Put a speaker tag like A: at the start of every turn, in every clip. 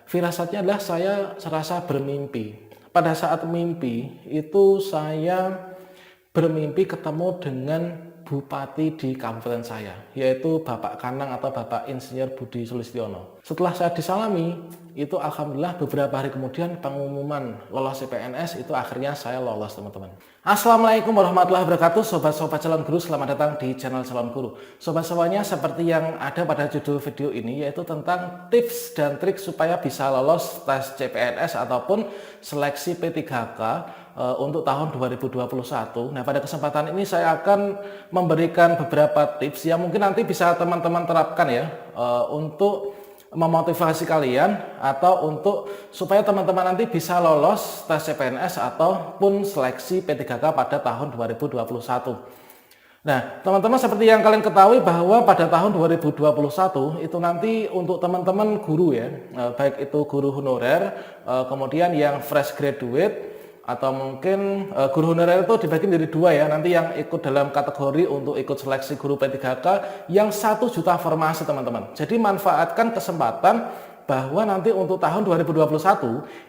A: firasatnya adalah saya serasa bermimpi. Pada saat mimpi itu saya bermimpi ketemu dengan bupati di kabupaten saya, yaitu Bapak Kanang atau Bapak Insinyur Budi Sulistiono. Setelah saya disalami, itu alhamdulillah beberapa hari kemudian pengumuman lolos CPNS itu akhirnya saya lolos, teman-teman. Assalamualaikum warahmatullahi wabarakatuh, sobat-sobat calon guru, selamat datang di channel calon guru. Sobat-sobatnya, seperti yang ada pada judul video ini, yaitu tentang tips dan trik supaya bisa lolos tes CPNS ataupun seleksi P3K untuk tahun 2021. Nah, pada kesempatan ini saya akan memberikan beberapa tips yang mungkin nanti bisa teman-teman terapkan ya, untuk memotivasi kalian atau untuk supaya teman-teman nanti bisa lolos tes CPNS ataupun seleksi P3K pada tahun 2021. Nah, teman-teman, seperti yang kalian ketahui bahwa pada tahun 2021 itu nanti untuk teman-teman guru ya, baik itu guru honorer, kemudian yang fresh graduate, atau mungkin guru honorer itu dibagi menjadi dua ya, nanti yang ikut dalam kategori untuk ikut seleksi guru P3K yang 1 juta formasi, teman-teman. Jadi manfaatkan kesempatan bahwa nanti untuk tahun 2021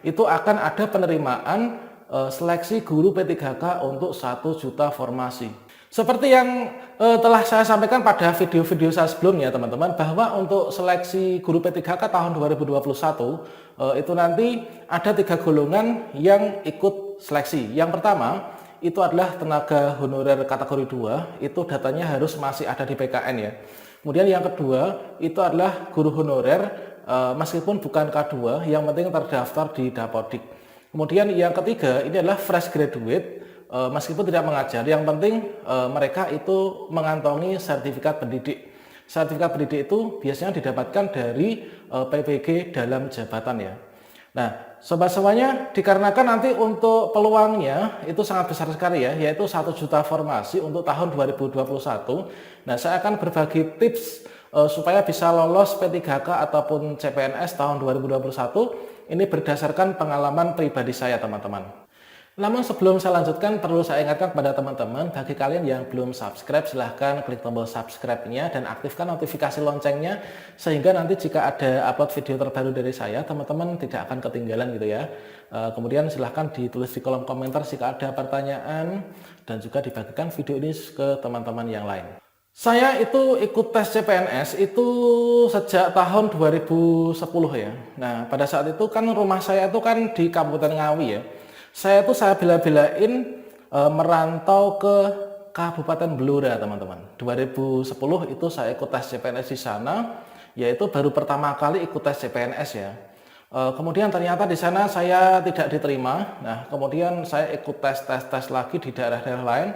A: itu akan ada penerimaan seleksi guru P3K untuk 1 juta formasi. Seperti yang telah saya sampaikan pada video-video saya sebelumnya, teman-teman, bahwa untuk seleksi guru P3K tahun 2021 itu nanti ada 3 golongan yang ikut seleksi. Yang pertama itu adalah tenaga honorer kategori 2, itu datanya harus masih ada di PKN ya. Kemudian yang kedua itu adalah guru honorer meskipun bukan K2, yang penting terdaftar di Dapodik. Kemudian yang ketiga ini adalah fresh graduate, meskipun tidak mengajar, yang penting mereka itu mengantongi sertifikat pendidik. Sertifikat pendidik itu biasanya didapatkan dari PPG dalam jabatan ya. Nah, sobat-sobatnya, dikarenakan nanti untuk peluangnya itu sangat besar sekali ya, yaitu 1 juta formasi untuk tahun 2021. Nah, saya akan berbagi tips supaya bisa lolos P3K ataupun CPNS tahun 2021. Ini berdasarkan pengalaman pribadi saya, teman-teman. Namun sebelum saya lanjutkan, perlu saya ingatkan kepada teman-teman, bagi kalian yang belum subscribe, silahkan klik tombol subscribe-nya dan aktifkan notifikasi loncengnya, sehingga nanti jika ada upload video terbaru dari saya, teman-teman tidak akan ketinggalan gitu ya. Kemudian silahkan ditulis di kolom komentar jika ada pertanyaan, dan juga dibagikan video ini ke teman-teman yang lain. Saya itu ikut tes CPNS itu sejak tahun 2010 ya. Nah, pada saat itu kan rumah saya itu kan di Kabupaten Ngawi ya. Saya bela-belain merantau ke Kabupaten Blora, teman-teman. 2010 itu saya ikut tes CPNS di sana, yaitu baru pertama kali ikut tes CPNS ya. Kemudian ternyata di sana saya tidak diterima. Nah, kemudian saya ikut tes lagi di daerah-daerah lain,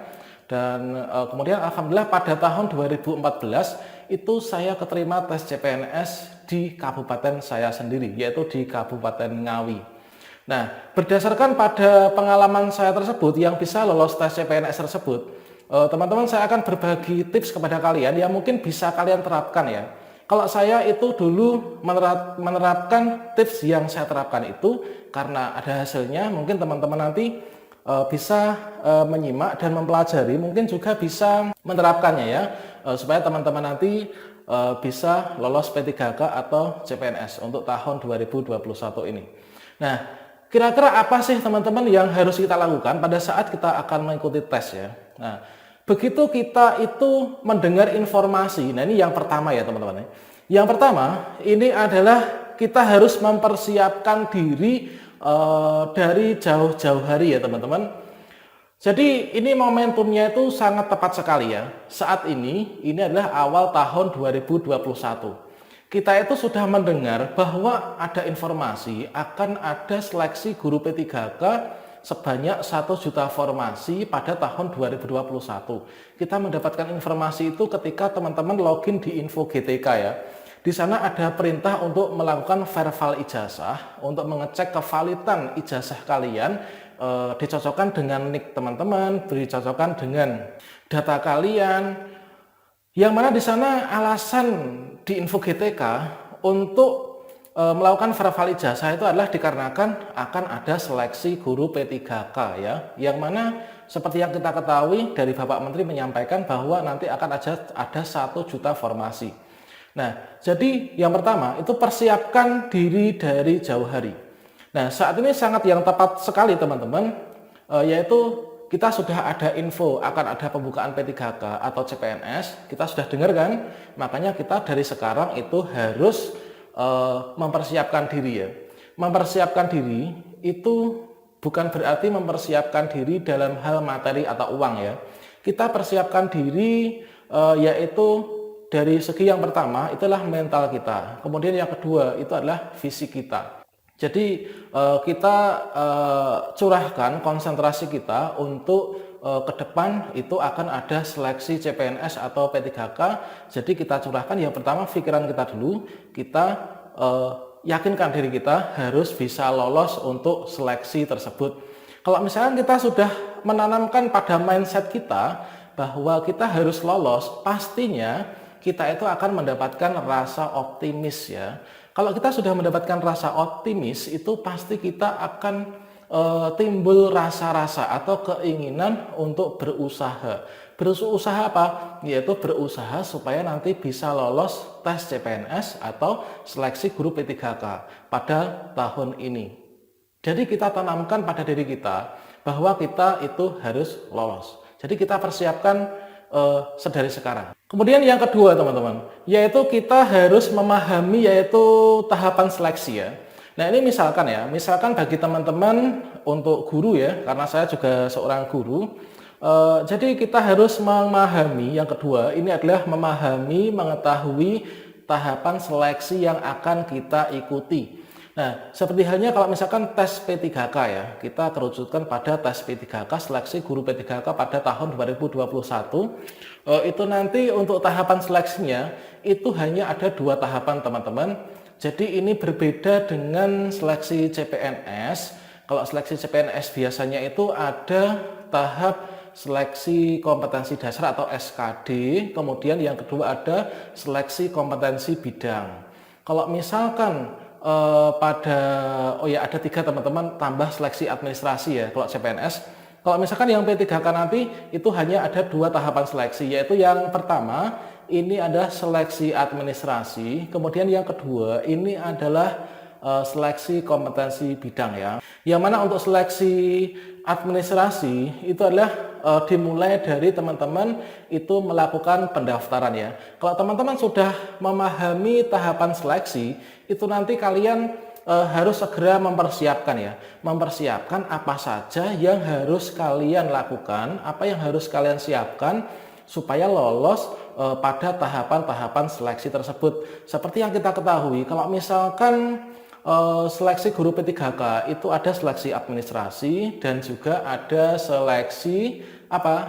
A: dan kemudian alhamdulillah pada tahun 2014 itu saya keterima tes CPNS di kabupaten saya sendiri, yaitu di Kabupaten Ngawi. Nah, berdasarkan pada pengalaman saya tersebut yang bisa lolos tes CPNS tersebut, teman-teman, saya akan berbagi tips kepada kalian yang mungkin bisa kalian terapkan ya. Kalau saya itu dulu menerapkan tips yang saya terapkan itu karena ada hasilnya, mungkin teman-teman nanti bisa menyimak dan mempelajari, mungkin juga bisa menerapkannya ya, supaya teman-teman nanti bisa lolos P3K atau CPNS untuk tahun 2021 ini. Nah, kira-kira apa sih teman-teman yang harus kita lakukan pada saat kita akan mengikuti tes ya? Nah, begitu kita itu mendengar informasi, nah ini yang pertama ya teman-teman. Yang pertama ini adalah kita harus mempersiapkan diri dari jauh-jauh hari ya teman-teman. Jadi ini momentumnya itu sangat tepat sekali ya. Saat ini adalah awal tahun 2021. Kita itu sudah mendengar bahwa ada informasi akan ada seleksi guru P3K sebanyak 1 juta formasi pada tahun 2021. Kita mendapatkan informasi itu ketika teman-teman login di info GTK ya. Di sana ada perintah untuk melakukan verifal ijazah, untuk mengecek kevalidan ijazah kalian, dicocokkan dengan nik teman-teman, dicocokkan dengan data kalian. Yang mana di sana alasan di info GTK untuk melakukan verifal ijazah itu adalah dikarenakan akan ada seleksi guru P3K ya, yang mana seperti yang kita ketahui dari Bapak Menteri menyampaikan bahwa nanti akan ada 1 juta formasi. Nah, jadi yang pertama itu persiapkan diri dari jauh hari. Nah, saat ini sangat yang tepat sekali teman-teman, yaitu kita sudah ada info akan ada pembukaan P3K atau CPNS, kita sudah dengar kan? Makanya kita dari sekarang itu harus mempersiapkan diri ya. Mempersiapkan diri itu bukan berarti mempersiapkan diri dalam hal materi atau uang ya. Kita persiapkan diri yaitu dari segi yang pertama itulah mental kita. Kemudian yang kedua itu adalah fisik kita. Jadi kita curahkan konsentrasi kita untuk ke depan itu akan ada seleksi CPNS atau P3K. Jadi kita curahkan yang pertama pikiran kita dulu, kita yakinkan diri kita harus bisa lolos untuk seleksi tersebut. Kalau misalkan kita sudah menanamkan pada mindset kita bahwa kita harus lolos, pastinya kita itu akan mendapatkan rasa optimis ya. Kalau kita sudah mendapatkan rasa optimis, itu pasti kita akan timbul rasa-rasa atau keinginan untuk berusaha. Berusaha apa? Yaitu berusaha supaya nanti bisa lolos tes CPNS atau seleksi guru P3K pada tahun ini. Jadi kita tanamkan pada diri kita bahwa kita itu harus lolos. Jadi kita persiapkan sedari sekarang. Kemudian yang kedua teman-teman, yaitu kita harus memahami yaitu tahapan seleksi ya. Nah ini misalkan bagi teman-teman untuk guru ya, karena saya juga seorang guru. Jadi kita harus memahami yang kedua, ini adalah memahami, mengetahui tahapan seleksi yang akan kita ikuti. Nah, seperti halnya kalau misalkan tes P3K ya, kita kerucutkan pada tes P3K, seleksi guru P3K pada tahun 2021, itu nanti untuk tahapan seleksinya, itu hanya ada 2 tahapan teman-teman. Jadi ini berbeda dengan seleksi CPNS. Kalau seleksi CPNS biasanya itu ada tahap seleksi kompetensi dasar atau SKD, kemudian yang kedua ada seleksi kompetensi bidang. Kalau misalkan ada 3 teman-teman tambah seleksi administrasi ya kalau CPNS. Kalau misalkan yang P3K nanti itu hanya ada 2 tahapan seleksi, yaitu yang pertama ini ada seleksi administrasi, kemudian yang kedua ini adalah seleksi kompetensi bidang ya. Yang mana untuk seleksi administrasi itu adalah dimulai dari teman-teman itu melakukan pendaftaran ya. Kalau teman-teman sudah memahami tahapan seleksi, itu nanti kalian harus segera mempersiapkan ya. Mempersiapkan apa saja yang harus kalian lakukan, apa yang harus kalian siapkan supaya lolos pada tahapan-tahapan seleksi tersebut. Seperti yang kita ketahui, kalau misalkan seleksi guru P3K itu ada seleksi administrasi dan juga ada seleksi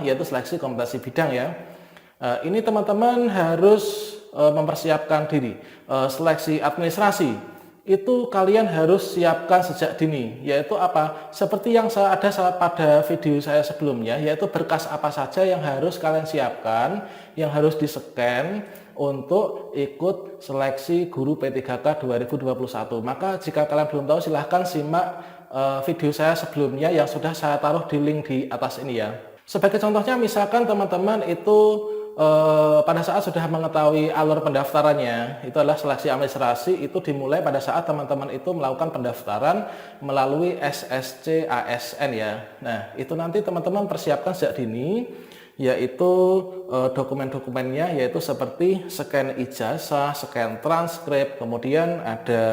A: yaitu seleksi kompetensi bidang ya. Ini teman-teman harus mempersiapkan diri. Seleksi administrasi itu kalian harus siapkan sejak dini, yaitu seperti yang ada pada video saya sebelumnya, yaitu berkas apa saja yang harus kalian siapkan, yang harus di-scan untuk ikut seleksi guru P3K 2021. Maka jika kalian belum tahu, silahkan simak video saya sebelumnya yang sudah saya taruh di link di atas ini ya. Sebagai contohnya, misalkan teman-teman itu pada saat sudah mengetahui alur pendaftarannya, itu adalah seleksi administrasi, itu dimulai pada saat teman-teman itu melakukan pendaftaran melalui SSC ASN ya. Nah, itu nanti teman-teman persiapkan sejak dini, yaitu dokumen-dokumennya, yaitu seperti scan ijazah, scan transkrip, kemudian ada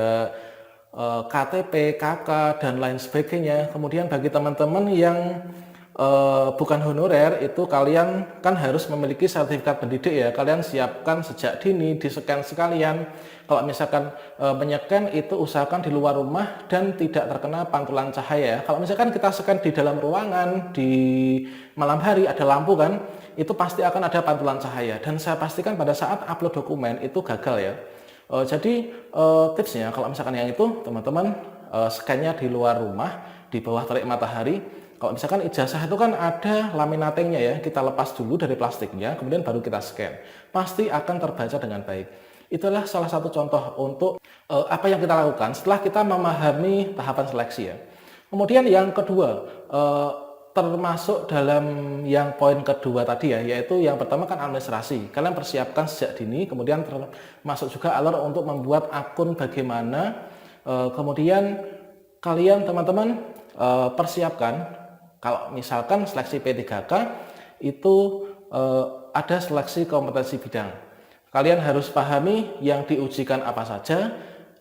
A: KTP, KK, dan lain sebagainya. Kemudian bagi teman-teman yang bukan honorer, itu kalian kan harus memiliki sertifikat pendidik ya, kalian siapkan sejak dini, di-scan sekalian. Kalau misalkan menyekan itu usahakan di luar rumah dan tidak terkena pantulan cahaya. Kalau misalkan kita scan di dalam ruangan, di malam hari ada lampu kan, itu pasti akan ada pantulan cahaya, dan saya pastikan pada saat upload dokumen itu gagal ya. Jadi tipsnya kalau misalkan yang itu teman-teman scan-nya di luar rumah, di bawah terik matahari. Kalau misalkan ijazah itu kan ada laminatingnya ya, kita lepas dulu dari plastiknya, kemudian baru kita scan. Pasti akan terbaca dengan baik. Itulah salah satu contoh untuk apa yang kita lakukan setelah kita memahami tahapan seleksi ya. Kemudian yang kedua, termasuk dalam yang poin kedua tadi ya, yaitu yang pertama kan administrasi. Kalian persiapkan sejak dini, kemudian termasuk juga alur untuk membuat akun bagaimana, kemudian kalian teman-teman persiapkan kalau misalkan seleksi P3K itu ada seleksi kompetensi bidang. Kalian harus pahami yang diujikan apa saja,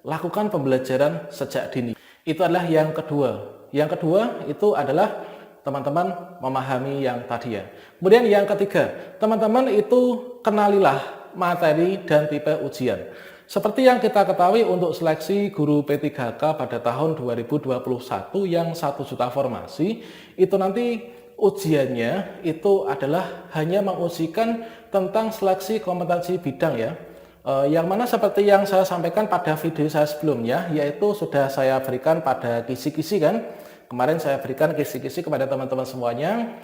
A: lakukan pembelajaran sejak dini. Itu adalah yang kedua. Yang kedua itu adalah teman-teman memahami yang tadi ya. Kemudian yang ketiga, teman-teman itu kenalilah materi dan tipe ujian. Seperti yang kita ketahui untuk seleksi guru P3K pada tahun 2021 yang 1 juta formasi, itu nanti ujiannya itu adalah hanya mengujikan tentang seleksi kompetensi bidang ya. Yang mana seperti yang saya sampaikan pada video saya sebelumnya, yaitu sudah saya berikan pada kisi-kisi kan. Kemarin saya berikan kisi-kisi kepada teman-teman semuanya,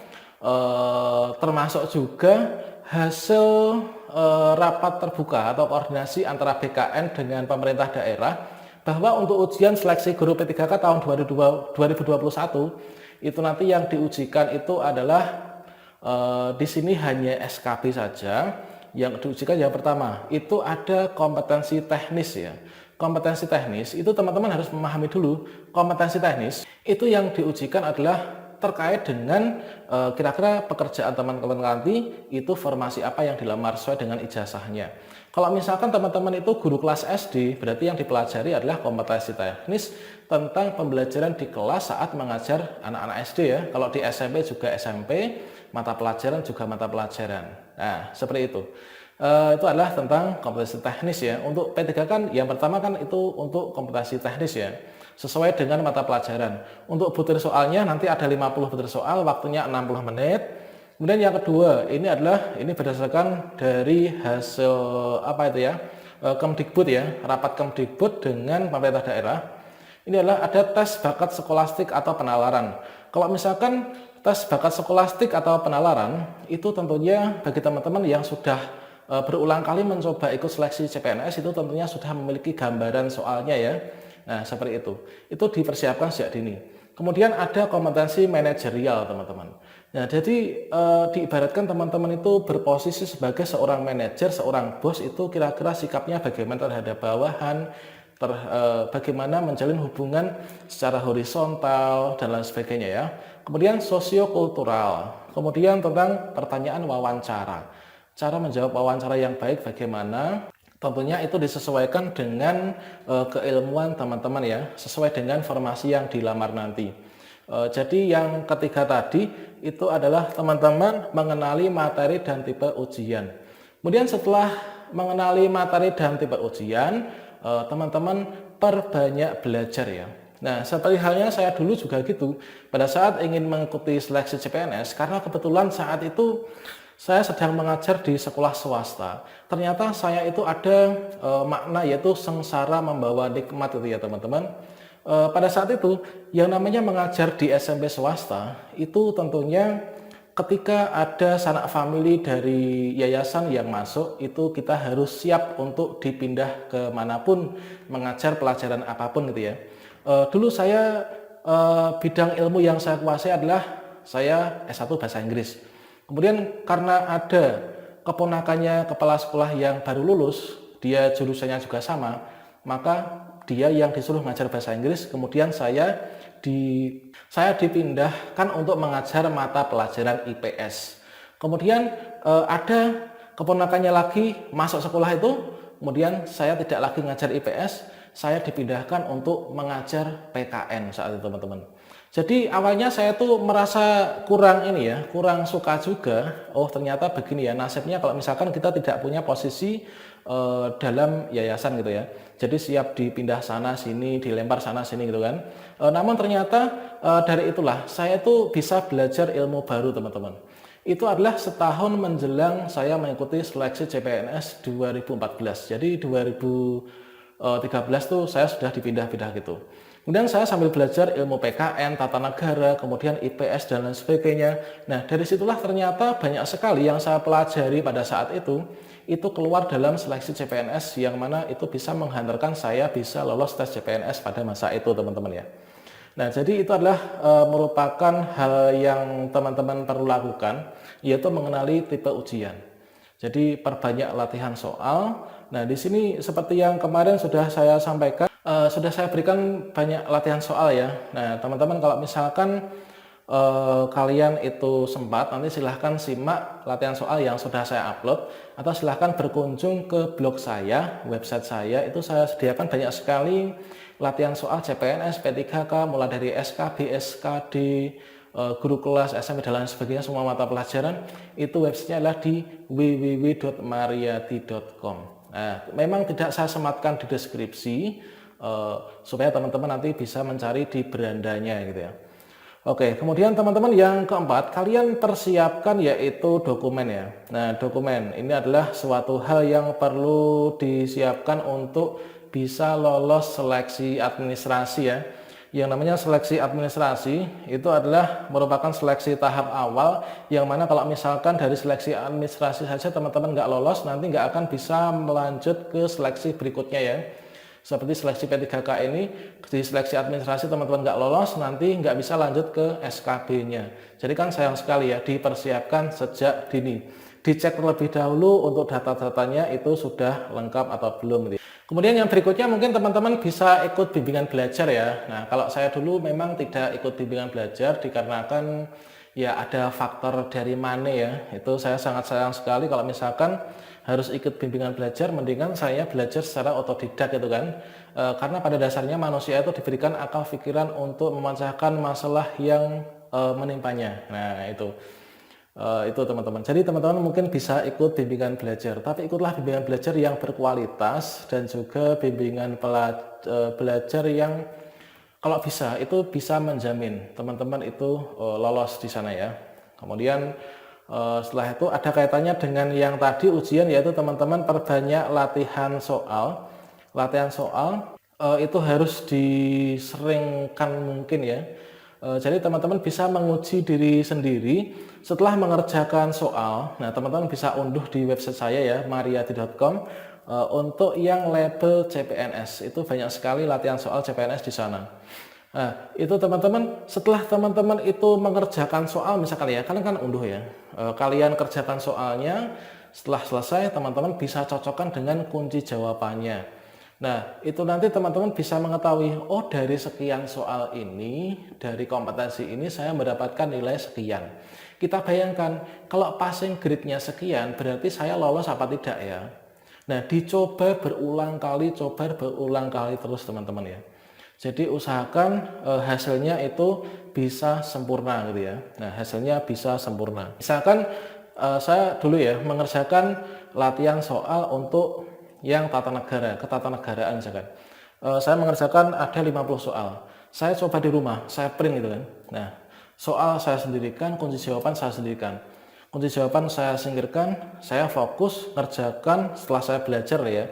A: termasuk juga hasil rapat terbuka atau koordinasi antara BKN dengan pemerintah daerah, bahwa untuk ujian seleksi guru P3K tahun 2021 itu nanti yang diujikan itu adalah di sini hanya SKB saja. Yang diujikan yang pertama itu ada kompetensi teknis ya. Kompetensi teknis itu teman-teman harus memahami dulu, kompetensi teknis itu yang diujikan adalah terkait dengan kira-kira pekerjaan teman-teman nanti itu formasi apa yang dilamar sesuai dengan ijazahnya. Kalau misalkan teman-teman itu guru kelas SD, berarti yang dipelajari adalah kompetensi teknis tentang pembelajaran di kelas saat mengajar anak-anak SD ya. Kalau di SMP juga SMP, mata pelajaran juga mata pelajaran. Nah, seperti itu. Itu adalah tentang kompetensi teknis ya. Untuk P3 kan yang pertama kan itu untuk kompetensi teknis ya, sesuai dengan mata pelajaran. Untuk butir soalnya nanti ada 50 butir soal, waktunya 60 menit. Kemudian yang kedua, ini berdasarkan dari hasil apa itu ya, Kemdikbud ya, rapat Kemdikbud dengan pemerintah daerah. Ini adalah ada tes bakat skolastik atau penalaran. Kalau misalkan tes bakat skolastik atau penalaran, itu tentunya bagi teman-teman yang sudah berulang kali mencoba ikut seleksi CPNS itu tentunya sudah memiliki gambaran soalnya ya. Nah, seperti itu. Itu dipersiapkan sejak dini. Kemudian ada kompetensi manajerial, teman-teman. Nah, jadi diibaratkan teman-teman itu berposisi sebagai seorang manajer, seorang bos itu kira-kira sikapnya bagaimana terhadap bawahan, bagaimana menjalin hubungan secara horizontal dan lain sebagainya ya. Kemudian sosiokultural, kemudian tentang pertanyaan wawancara. Cara menjawab wawancara yang baik bagaimana? Tentunya itu disesuaikan dengan keilmuan teman-teman ya, sesuai dengan formasi yang dilamar nanti. Jadi yang ketiga tadi itu adalah teman-teman mengenali materi dan tipe ujian. Kemudian setelah mengenali materi dan tipe ujian, teman-teman perbanyak belajar ya. Nah, seperti halnya saya dulu juga gitu. Pada saat ingin mengikuti seleksi CPNS, karena kebetulan saat itu saya sedang mengajar di sekolah swasta. Ternyata saya itu ada makna yaitu sengsara membawa nikmat itu ya teman-teman. Pada saat itu yang namanya mengajar di SMP swasta itu tentunya ketika ada sanak famili dari yayasan yang masuk itu kita harus siap untuk dipindah ke manapun mengajar pelajaran apapun gitu ya. Dulu saya bidang ilmu yang saya kuasai adalah saya S1 bahasa Inggris. Kemudian karena ada keponakannya kepala sekolah yang baru lulus, dia jurusannya juga sama, maka dia yang disuruh mengajar bahasa Inggris, kemudian saya dipindahkan untuk mengajar mata pelajaran IPS. Kemudian ada keponakannya lagi masuk sekolah itu, kemudian saya tidak lagi mengajar IPS, saya dipindahkan untuk mengajar PKN saat itu teman-teman. Jadi awalnya saya tuh merasa kurang kurang suka juga. Oh ternyata begini ya nasibnya kalau misalkan kita tidak punya posisi dalam yayasan gitu ya. Jadi siap dipindah sana sini, dilempar sana sini gitu kan. Namun ternyata dari itulah saya tuh bisa belajar ilmu baru teman-teman. Itu adalah setahun menjelang saya mengikuti seleksi CPNS 2014. Jadi 2013 tuh saya sudah dipindah-pindah gitu. Kemudian saya sambil belajar ilmu PKN, tata negara, kemudian IPS dan lain sebagainya. Nah, dari situlah ternyata banyak sekali yang saya pelajari pada saat itu keluar dalam seleksi CPNS yang mana itu bisa menghantarkan saya bisa lolos tes CPNS pada masa itu, teman-teman ya. Nah, jadi itu adalah merupakan hal yang teman-teman perlu lakukan, yaitu mengenali tipe ujian. Jadi perbanyak latihan soal. Nah, di sini seperti yang kemarin sudah saya sampaikan, sudah saya berikan banyak latihan soal ya. Nah, teman-teman kalau misalkan kalian itu sempat, nanti silahkan simak latihan soal yang sudah saya upload, atau silahkan berkunjung ke blog saya, website saya. Itu saya sediakan banyak sekali latihan soal CPNS, P3K, mulai dari SKB, SKD, guru kelas, SMP dan lain sebagainya, semua mata pelajaran. Itu websitenya adalah di www.mariati.com. Nah, memang tidak saya sematkan di deskripsi, supaya teman-teman nanti bisa mencari di berandanya gitu ya. Oke, kemudian teman-teman yang keempat, kalian persiapkan yaitu dokumen ya. Nah, dokumen ini adalah suatu hal yang perlu disiapkan untuk bisa lolos seleksi administrasi ya. Yang namanya seleksi administrasi itu adalah merupakan seleksi tahap awal, yang mana kalau misalkan dari seleksi administrasi saja teman-teman nggak lolos, nanti nggak akan bisa melanjut ke seleksi berikutnya ya. Seperti seleksi P3K ini, di seleksi administrasi teman-teman nggak lolos, nanti nggak bisa lanjut ke SKB-nya. Jadi kan sayang sekali ya, dipersiapkan sejak dini. Dicek terlebih dahulu untuk data-datanya itu sudah lengkap atau belum. Kemudian yang berikutnya mungkin teman-teman bisa ikut bimbingan belajar ya. Nah, kalau saya dulu memang tidak ikut bimbingan belajar dikarenakan ya ada faktor dari money ya. Itu saya sangat sayang sekali kalau misalkan harus ikut bimbingan belajar, mendingan saya belajar secara otodidak gitu kan. Karena pada dasarnya manusia itu diberikan akal pikiran untuk memecahkan masalah yang menimpanya. Nah, itu teman-teman. Jadi teman-teman mungkin bisa ikut bimbingan belajar, tapi ikutlah bimbingan belajar yang berkualitas dan juga bimbingan belajar yang kalau bisa itu bisa menjamin teman-teman itu lolos di sana ya. Kemudian setelah itu ada kaitannya dengan yang tadi ujian, yaitu teman-teman perbanyak latihan soal. Latihan soal itu harus diseringkan mungkin ya. Jadi teman-teman bisa menguji diri sendiri setelah mengerjakan soal. Nah, teman-teman bisa unduh di website saya ya, mariati.com. Untuk yang label CPNS itu banyak sekali latihan soal CPNS di sana. Nah, itu teman-teman, setelah teman-teman itu mengerjakan soal, misalkan ya, kalian kan unduh ya, kalian kerjakan soalnya, setelah selesai teman-teman bisa cocokkan dengan kunci jawabannya. Nah, itu nanti teman-teman bisa mengetahui, oh dari sekian soal ini, dari kompetensi ini saya mendapatkan nilai sekian. Kita bayangkan, kalau passing grade-nya sekian, berarti saya lolos apa tidak ya? Nah, dicoba berulang kali terus teman-teman ya. Jadi usahakan hasilnya itu bisa sempurna gitu ya. Nah, hasilnya bisa sempurna. Misalkan saya dulu ya mengerjakan latihan soal untuk yang tata negara, ketatanegaraan misalkan. Saya mengerjakan ada 50 soal. Saya coba di rumah, saya print gitu kan. Nah, soal saya sendirikan, kunci jawaban saya sendirikan. Kunci jawaban saya singkirkan, saya fokus ngerjakan setelah saya belajar ya.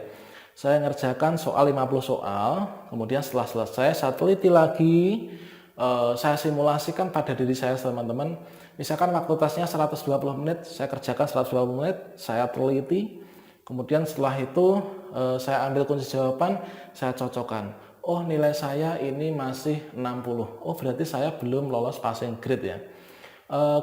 A: Saya ngerjakan soal 50 soal, kemudian setelah selesai saya teliti lagi, saya simulasikan pada diri saya teman-teman. Misalkan waktu tesnya 120 menit, saya kerjakan 120 menit, saya teliti, kemudian setelah itu saya ambil kunci jawaban, saya cocokkan. Oh, nilai saya ini masih 60, oh berarti saya belum lolos passing grade ya.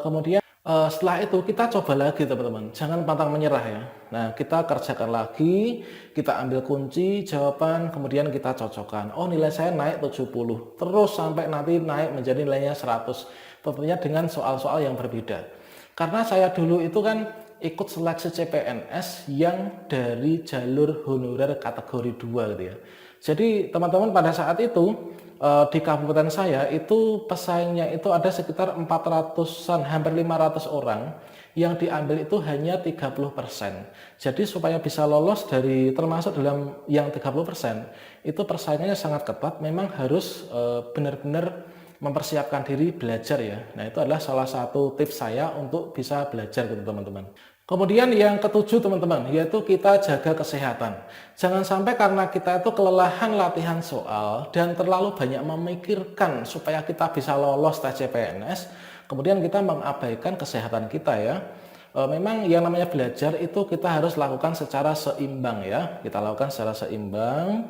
A: Kemudian setelah itu kita coba lagi teman-teman, jangan pantang menyerah ya. Nah, kita kerjakan lagi, kita ambil kunci jawaban, kemudian kita cocokkan. Oh, nilai saya naik 70, terus sampai nanti naik menjadi nilainya 100. Tentunya dengan soal-soal yang berbeda. Karena saya dulu itu kan ikut seleksi CPNS yang dari jalur honorer kategori 2 gitu ya. Jadi teman-teman pada saat itu di kabupaten saya itu pesaingnya itu ada sekitar 400-an, hampir 500 orang, yang diambil itu hanya 30%. Jadi supaya bisa lolos dari termasuk dalam yang 30%, itu persaingannya sangat ketat, memang harus benar-benar mempersiapkan diri belajar ya. Nah, itu adalah salah satu tips saya untuk bisa belajar gitu teman-teman. Kemudian yang ketujuh teman-teman, yaitu kita jaga kesehatan. Jangan sampai karena kita itu kelelahan latihan soal dan terlalu banyak memikirkan supaya kita bisa lolos tes CPNS, kemudian kita mengabaikan kesehatan kita ya. Memang yang namanya belajar itu kita harus lakukan secara seimbang ya. Kita lakukan secara seimbang.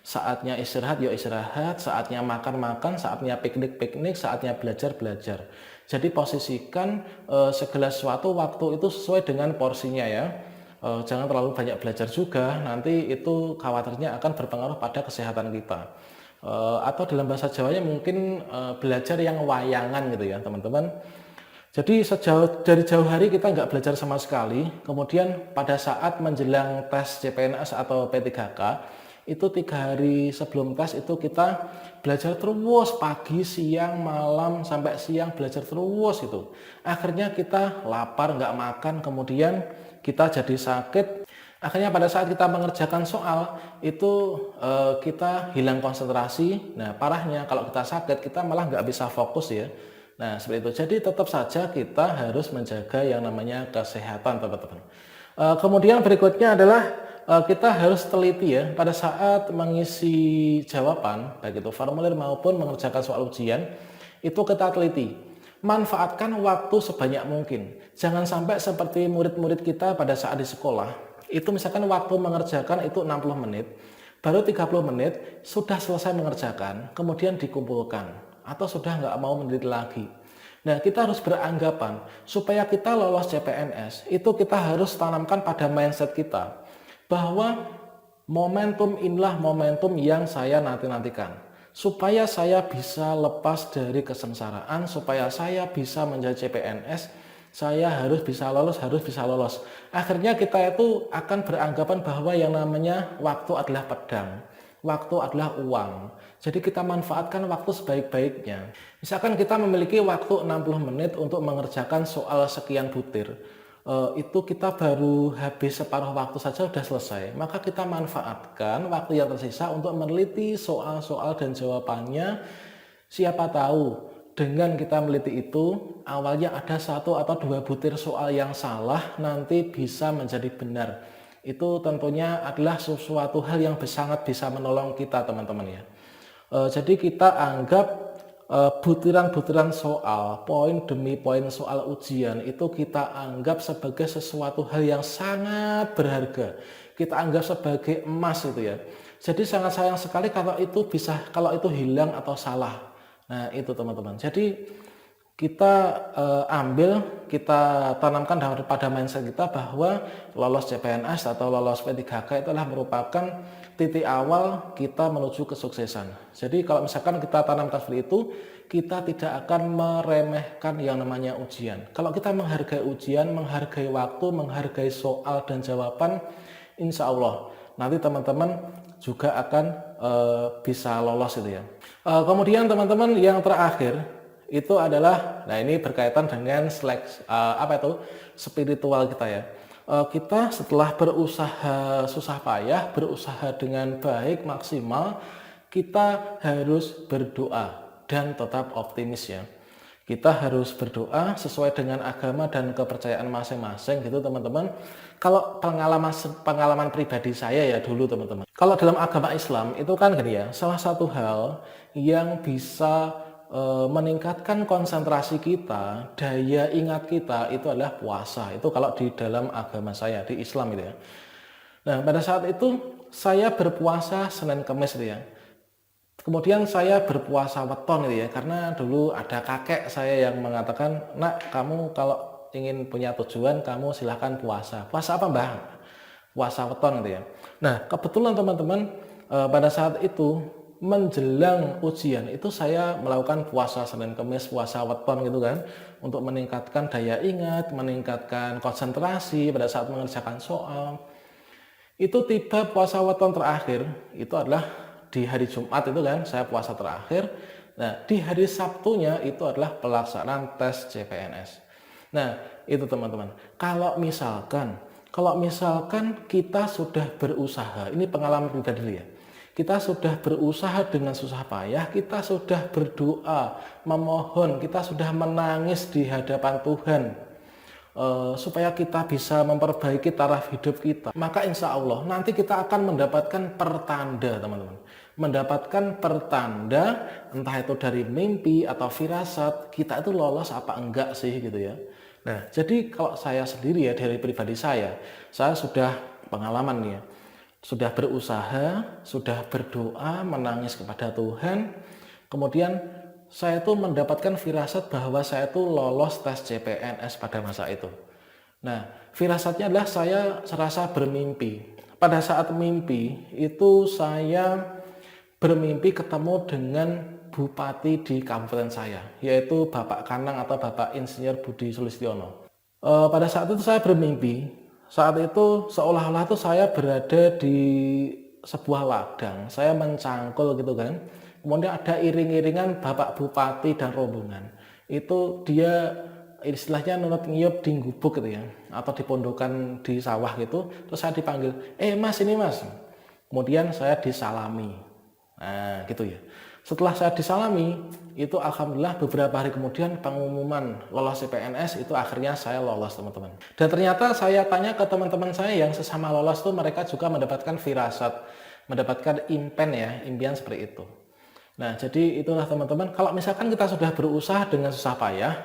A: Saatnya istirahat, yuk istirahat. Saatnya makan-makan, saatnya piknik-piknik, saatnya belajar-belajar. Jadi posisikan segala sesuatu waktu itu sesuai dengan porsinya ya. Jangan terlalu banyak belajar juga, nanti itu khawatirnya akan berpengaruh pada kesehatan kita. Atau dalam bahasa Jawanya mungkin belajar yang wayangan gitu ya teman-teman. Jadi dari jauh hari kita nggak belajar sama sekali, kemudian pada saat menjelang tes CPNS atau P3K, itu 3 hari sebelum tes itu kita belajar terus, pagi, siang, malam, sampai siang belajar terus itu. Akhirnya kita lapar, nggak makan, kemudian kita jadi sakit. Akhirnya pada saat kita mengerjakan soal, itu kita hilang konsentrasi. Nah parahnya kalau kita sakit, kita malah nggak bisa fokus ya. Nah, seperti itu. Jadi tetap saja kita harus menjaga yang namanya kesehatan, teman-teman. Kemudian berikutnya adalah kita harus teliti ya pada saat mengisi jawaban, baik itu formulir maupun mengerjakan soal ujian, itu kita teliti. Manfaatkan waktu sebanyak mungkin. Jangan sampai seperti murid-murid kita pada saat di sekolah, itu misalkan waktu mengerjakan itu 60 menit, baru 30 menit sudah selesai mengerjakan, kemudian dikumpulkan atau sudah nggak mau meneliti lagi. Nah, kita harus beranggapan supaya kita lolos CPNS, itu kita harus tanamkan pada mindset kita bahwa momentum inilah momentum yang saya nanti-nantikan. Supaya saya bisa lepas dari kesengsaraan, supaya saya bisa menjadi CPNS, saya harus bisa lolos, harus bisa lolos. Akhirnya kita itu akan beranggapan bahwa yang namanya waktu adalah pedang. Waktu adalah uang. Jadi kita manfaatkan waktu sebaik-baiknya. Misalkan kita memiliki waktu 60 menit untuk mengerjakan soal sekian butir. Itu kita baru habis separuh waktu saja sudah selesai. Maka kita manfaatkan waktu yang tersisa untuk meneliti soal-soal dan jawabannya. Siapa tahu dengan kita meneliti itu, awalnya ada 1 atau 2 butir soal yang salah, nanti bisa menjadi benar. Itu tentunya adalah sesuatu hal yang sangat bisa menolong kita teman-teman ya. Jadi kita anggap butiran-butiran soal, poin demi poin soal ujian itu kita anggap sebagai sesuatu hal yang sangat berharga. Kita anggap sebagai emas itu ya. Jadi sangat sayang sekali kalau itu hilang atau salah. Nah itu teman-teman. Jadi kita kita tanamkan pada mindset kita bahwa lolos CPNS atau lolos P3K itu adalah merupakan titik awal kita menuju kesuksesan. Jadi kalau misalkan kita tanamkan seperti itu, kita tidak akan meremehkan yang namanya ujian. Kalau kita menghargai ujian, menghargai waktu, menghargai soal dan jawaban, insya Allah nanti teman-teman juga akan bisa lolos itu ya. Kemudian teman-teman yang terakhir itu adalah, nah ini berkaitan dengan spiritual kita ya. Kita setelah berusaha susah payah, berusaha dengan baik, maksimal, kita harus berdoa dan tetap optimis ya. Kita harus berdoa sesuai dengan agama dan kepercayaan masing-masing gitu teman-teman. Kalau pengalaman pribadi saya ya dulu teman-teman. Kalau dalam agama Islam itu kan gini ya, salah satu hal yang bisa meningkatkan konsentrasi kita, daya ingat kita itu adalah puasa. Itu kalau di dalam agama saya, di Islam itu ya. Nah, pada saat itu saya berpuasa Senin Kamis itu ya. Kemudian saya berpuasa weton itu ya, karena dulu ada kakek saya yang mengatakan, "Nak, kamu kalau ingin punya tujuan, kamu silahkan puasa." Puasa apa, Mbah? Puasa weton gitu ya. Nah, kebetulan teman-teman pada saat itu menjelang ujian itu saya melakukan puasa Senin Kamis, puasa weton gitu kan, untuk meningkatkan daya ingat, meningkatkan konsentrasi pada saat mengerjakan soal. Itu tiba puasa weton terakhir, itu adalah di hari Jumat itu kan, saya puasa terakhir. Nah, di hari Sabtunya itu adalah pelaksanaan tes CPNS. Nah, itu teman-teman. Kalau misalkan kita sudah berusaha, ini pengalaman pribadi dulu ya. Kita sudah berusaha dengan susah payah, kita sudah berdoa, memohon, kita sudah menangis di hadapan Tuhan supaya kita bisa memperbaiki taraf hidup kita. Maka insya Allah nanti kita akan mendapatkan pertanda teman-teman. Mendapatkan pertanda entah itu dari mimpi atau firasat, kita itu lolos apa enggak sih gitu ya. Nah jadi kalau saya sendiri ya dari pribadi saya sudah pengalaman nih ya. sudah berusaha, sudah berdoa, menangis kepada Tuhan, kemudian saya itu mendapatkan firasat bahwa saya itu lolos tes CPNS pada masa itu. Nah, firasatnya adalah saya serasa bermimpi. Pada saat mimpi itu saya bermimpi ketemu dengan bupati di kabupaten saya, yaitu Bapak Kanang atau Bapak Insinyur Budi Sulistiono. Pada saat itu saya bermimpi, saat itu seolah-olah itu saya berada di sebuah ladang, saya mencangkul gitu kan. Kemudian ada iring-iringan Bapak Bupati dan rombongan. Itu dia istilahnya nunut ngiyup di gubuk gitu ya, atau di pondokan di sawah gitu. Terus saya dipanggil, Mas ini mas. Kemudian saya disalami. Nah gitu ya. Setelah saya disalami, itu alhamdulillah beberapa hari kemudian pengumuman lolos CPNS itu akhirnya saya lolos teman-teman. Dan ternyata saya tanya ke teman-teman saya yang sesama lolos tuh mereka juga mendapatkan firasat, mendapatkan impian seperti itu. Nah jadi itulah teman-teman, kalau misalkan kita sudah berusaha dengan susah payah,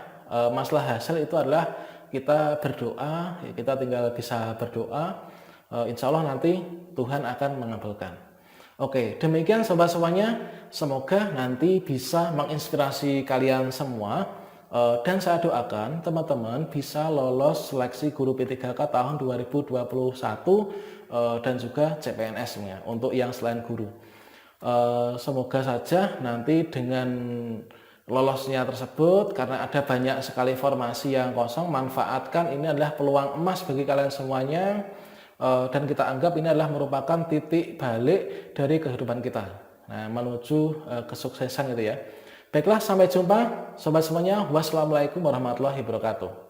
A: masalah hasil itu adalah kita berdoa, ya kita tinggal bisa berdoa, insya Allah nanti Tuhan akan mengabulkan. Oke, demikian sobat semuanya. Semoga nanti bisa menginspirasi kalian semua. Dan saya doakan teman-teman bisa lolos seleksi guru P3K tahun 2021 dan juga CPNS-nya untuk yang selain guru. Semoga saja nanti dengan lolosnya tersebut, karena ada banyak sekali formasi yang kosong, manfaatkan, ini adalah peluang emas bagi kalian semuanya. Dan kita anggap ini adalah merupakan titik balik dari kehidupan kita, nah, menuju kesuksesan gitu ya. Baiklah, sampai jumpa sobat semuanya. Wassalamualaikum warahmatullahi wabarakatuh.